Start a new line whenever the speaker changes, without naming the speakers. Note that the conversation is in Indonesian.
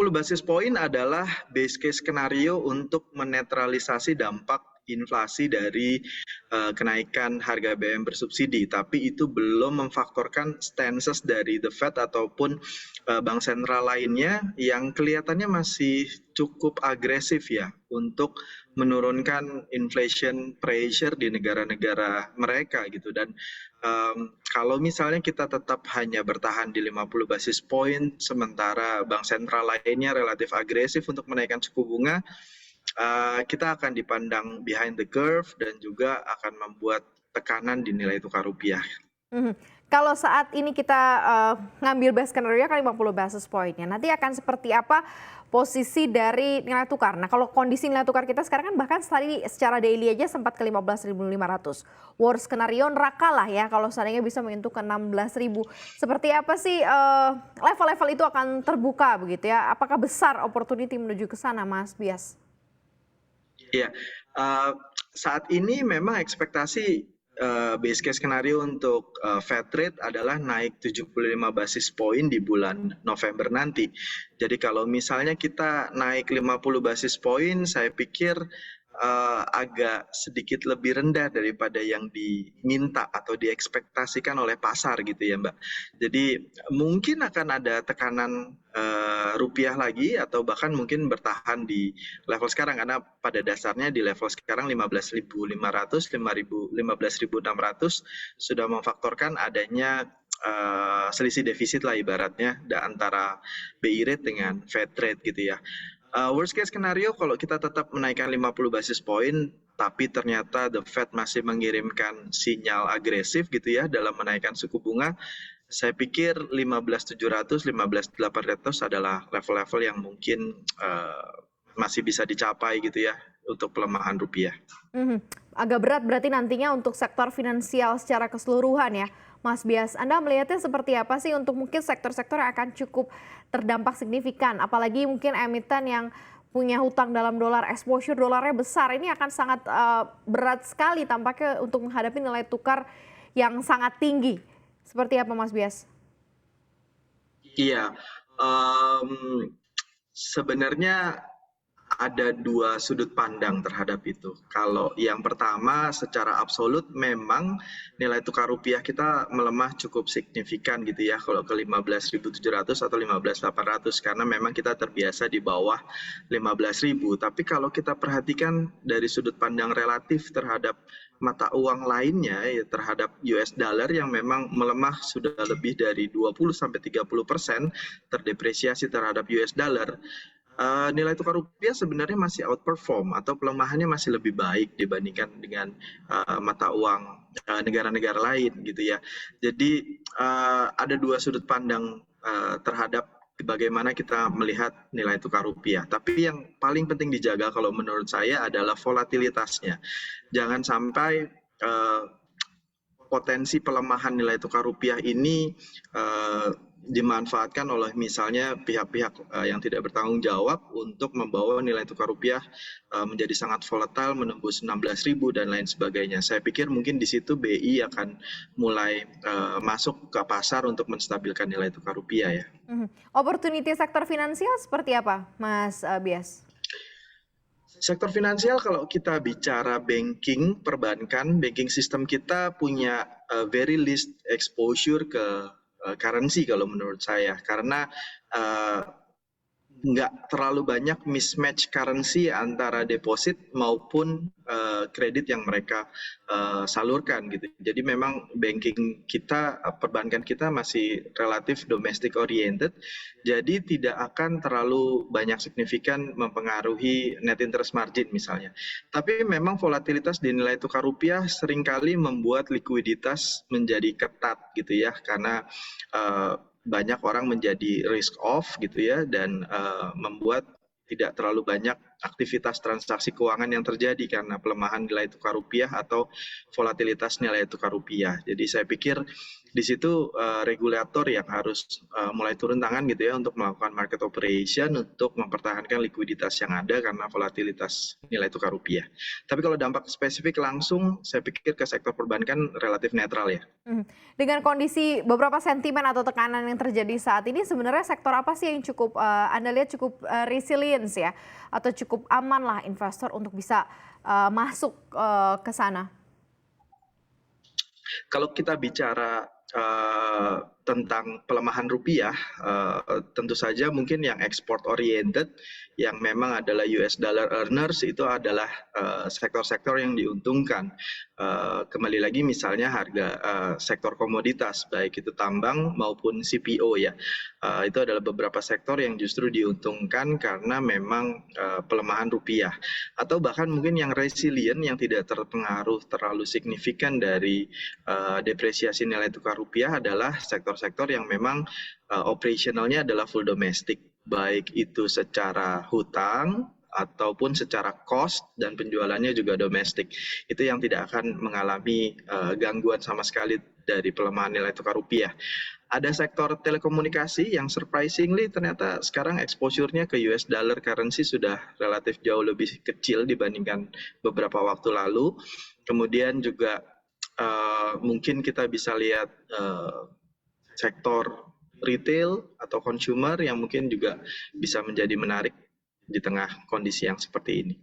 basis point adalah base case skenario untuk menetralisasi dampak inflasi dari kenaikan harga BBM bersubsidi, tapi itu belum memfaktorkan stances dari The Fed ataupun bank sentral lainnya yang kelihatannya masih cukup agresif ya untuk menurunkan inflation pressure di negara-negara mereka gitu. Dan kalau misalnya kita tetap hanya bertahan di 50 basis point sementara bank sentral lainnya relatif agresif untuk menaikkan suku bunga, kita akan dipandang behind the curve dan juga akan membuat tekanan di nilai tukar rupiah.
Kalau saat ini kita ngambil base skenario kan 50 basis point-nya, nanti akan seperti apa posisi dari nilai tukar? Nah, kalau kondisi nilai tukar kita sekarang kan bahkan tadi secara daily aja sempat ke 15.500. Worst skenario neraka lah ya kalau seandainya bisa menyentuh ke 16.000. Seperti apa sih level-level itu akan terbuka begitu ya? Apakah besar opportunity menuju ke sana, Mas Bias?
Iya, saat ini memang ekspektasi base case skenario untuk Fed rate adalah naik 75 basis point di bulan November nanti. Jadi kalau misalnya kita naik 50 basis point, saya pikir agak sedikit lebih rendah daripada yang diminta atau diekspektasikan oleh pasar gitu ya Mbak. Jadi mungkin akan ada tekanan rupiah lagi atau bahkan mungkin bertahan di level sekarang, karena pada dasarnya di level sekarang 15.500, 15.600 sudah memfaktorkan adanya selisih defisit lah ibaratnya antara BI rate dengan Fed rate gitu ya. Worst case skenario kalau kita tetap menaikkan 50 basis point tapi ternyata The Fed masih mengirimkan sinyal agresif gitu ya dalam menaikkan suku bunga, saya pikir 15.700, 15.800 adalah level-level yang mungkin masih bisa dicapai gitu ya untuk pelemahan rupiah.
Agak berat berarti nantinya untuk sektor finansial secara keseluruhan ya, Mas Bias. Anda melihatnya seperti apa sih untuk mungkin sektor-sektor yang akan cukup terdampak signifikan, apalagi mungkin emiten yang punya hutang dalam dolar, exposure dolarnya besar, ini akan sangat berat sekali tampaknya untuk menghadapi nilai tukar yang sangat tinggi. Seperti apa Mas Bias?
Iya, sebenarnya ada dua sudut pandang terhadap itu. Kalau yang pertama secara absolut memang nilai tukar rupiah kita melemah cukup signifikan gitu ya kalau ke 15.700 atau 15.800 karena memang kita terbiasa di bawah 15.000. Tapi kalau kita perhatikan dari sudut pandang relatif terhadap mata uang lainnya ya terhadap US dollar yang memang melemah sudah lebih dari 20-30% terdepresiasi terhadap US dollar. Nilai tukar rupiah sebenarnya masih outperform atau pelemahannya masih lebih baik dibandingkan dengan mata uang negara-negara lain gitu ya. Jadi ada dua sudut pandang terhadap bagaimana kita melihat nilai tukar rupiah. Tapi yang paling penting dijaga kalau menurut saya adalah volatilitasnya. Jangan sampai potensi pelemahan nilai tukar rupiah ini dimanfaatkan oleh misalnya pihak-pihak yang tidak bertanggung jawab untuk membawa nilai tukar rupiah menjadi sangat volatile menembus 16.000 dan lain sebagainya. Saya pikir mungkin di situ BI akan mulai masuk ke pasar untuk menstabilkan nilai tukar rupiah ya.
Opportunity sektor finansial seperti apa, Mas Bias?
Sektor finansial kalau kita bicara banking, perbankan, banking system kita punya very least exposure ke currency kalau menurut saya. Karena nggak terlalu banyak mismatch currency antara deposit maupun kredit yang mereka salurkan gitu. Jadi memang banking kita, perbankan kita masih relatif domestic oriented, jadi tidak akan terlalu banyak signifikan mempengaruhi net interest margin misalnya. Tapi memang volatilitas di nilai tukar rupiah seringkali membuat likuiditas menjadi ketat gitu ya, karena banyak orang menjadi risk off gitu ya dan membuat tidak terlalu banyak aktivitas transaksi keuangan yang terjadi karena pelemahan nilai tukar rupiah atau volatilitas nilai tukar rupiah. Jadi saya pikir di situ regulator yang harus mulai turun tangan gitu ya untuk melakukan market operation untuk mempertahankan likuiditas yang ada karena volatilitas nilai tukar rupiah. Tapi kalau dampak spesifik langsung, saya pikir ke sektor perbankan relatif netral ya.
Dengan kondisi beberapa sentimen atau tekanan yang terjadi saat ini, sebenarnya sektor apa sih yang cukup Anda lihat cukup resilience ya, atau cukup aman lah investor untuk bisa masuk ke sana?
Kalau kita bicara tentang pelemahan rupiah, tentu saja mungkin yang export oriented, yang memang adalah US dollar earners itu adalah sektor-sektor yang diuntungkan. Kembali lagi misalnya harga sektor komoditas, baik itu tambang maupun CPO ya, itu adalah beberapa sektor yang justru diuntungkan karena memang pelemahan rupiah. Atau bahkan mungkin yang resilient yang tidak terpengaruh terlalu signifikan dari depresiasi nilai tukar rupiah adalah sektor-sektor yang memang operasionalnya adalah full domestic, baik itu secara hutang ataupun secara cost dan penjualannya juga domestik. Itu yang tidak akan mengalami gangguan sama sekali dari pelemahan nilai tukar rupiah. Ada sektor telekomunikasi yang surprisingly ternyata sekarang exposure-nya ke US dollar currency sudah relatif jauh lebih kecil dibandingkan beberapa waktu lalu. Kemudian juga mungkin kita bisa lihat sektor retail atau consumer yang mungkin juga bisa menjadi menarik di tengah kondisi yang seperti ini.